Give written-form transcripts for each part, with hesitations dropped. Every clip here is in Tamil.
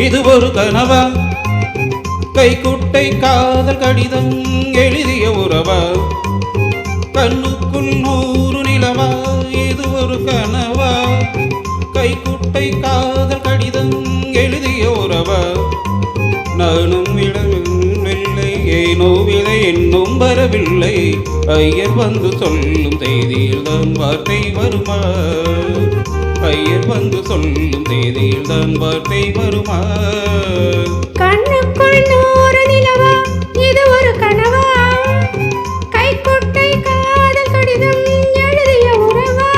இது ஒரு கனவா? கைக்குட்டை காதல் கடிதம் எழுதிய உறவா? கண்ணுக்குள் 100 நிலவா? இது ஒரு கனவா? கைக்குட்டை காதல் கடிதம் எழுதிய உறவா? நானும் விடவில்லை, ஏனோ விலை என்னும் வரவில்லை. ஐயர் வந்து சொல்லும் செய்தியில் தான் வார்த்தை வருமா? ஐயர் வந்து சொல்லும் செய்தியில் தான் வார்த்தை வருமா? கண்ணுக்குள் 100 நிலவா? இது ஒரு கனவா? கைக்குட்டை காதல் கடிதம் எழுதிய உறவா?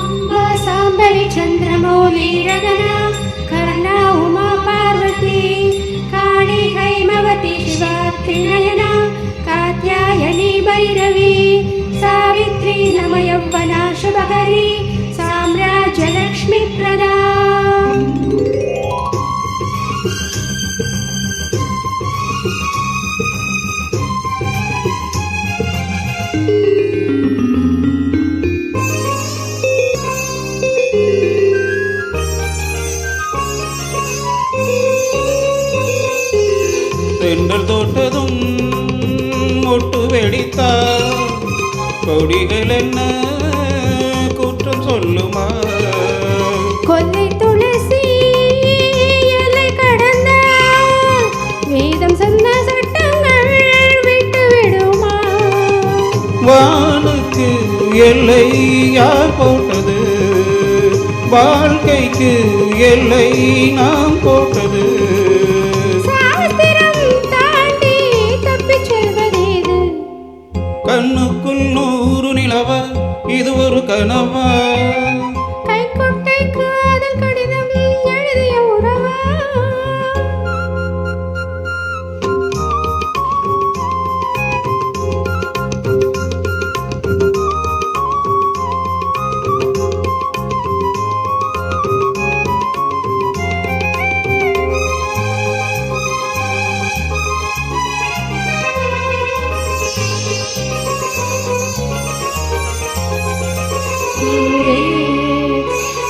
அம்பா சாம்பவி சந்திரமௌலி ரகனா கர்ணா உமா பார்வதி காளி ஹைமவதி சிவா திரிநயனா कात्यायनी भैरवी सावित्री नमयव्वना शुभकरी साम्राज्यलक्ष्मी प्रदा தென்றல் தோட்டதும் ஒட்டு வெடித்தா கொடிகள் என்ன குற்றம் சொல்லுமா? கொல்லை துளசி எல்லை கடந்த வேதம் சொன்ன சட்டங்கள் விட்டு விடுமா? வானுக்கு எல்லை யார் போட்டது? வாழ்க்கைக்கு எல்லை நாம் போட்டது. கண்ணுக்குள் 100 நிலவா? இது ஒரு கனவா? கைக்குட்டை காதல் கடிதம் எழுதிய உறவா?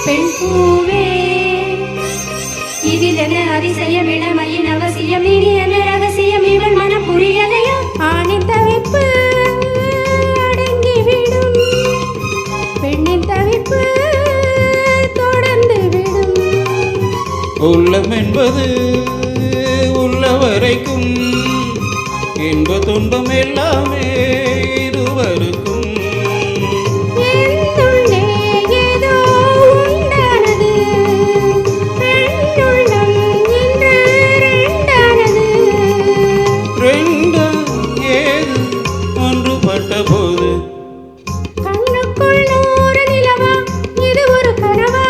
பெண் பூவே இதில் என்ன அதிசயம்? இளமையின் அவசியம் இனி என்ன ரகசியம்? இவள் மனம் புரியலையா? ஆணின் தவிப்பு அடங்கிவிடும், பெண்ணின் தவிப்பு தொடர்ந்து விடும். உள்ளம் என்பது உள்ள வரைக்கும் இன்ப துன்பம் எல்லாமே இருவருக்கும். போது கண்ணுக்குள் 100 நிலவா? இது ஒரு கனவா?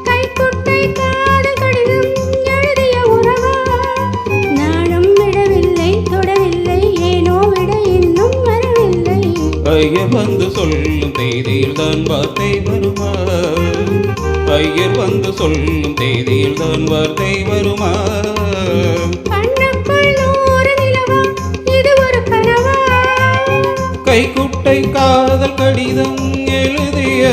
கைக்குட்டை காதல் கடிதம் எழுதிய உறவா? நானும் விடவில்லை, தொடவில்லை, ஏனோ விட இன்னும் வரவில்லை. ஐயர் வந்து சொல்லும் தேதியில் தான் வார்த்தை வருமா? ஐயர் வந்து சொல்லும் தேதியில் தான் வார்த்தை வருமா? கண்ணுக்குள் 100 நிலவா? இது ஒரு கனவா? கைக்குட்டை காதல் கடிதம் எழுதிய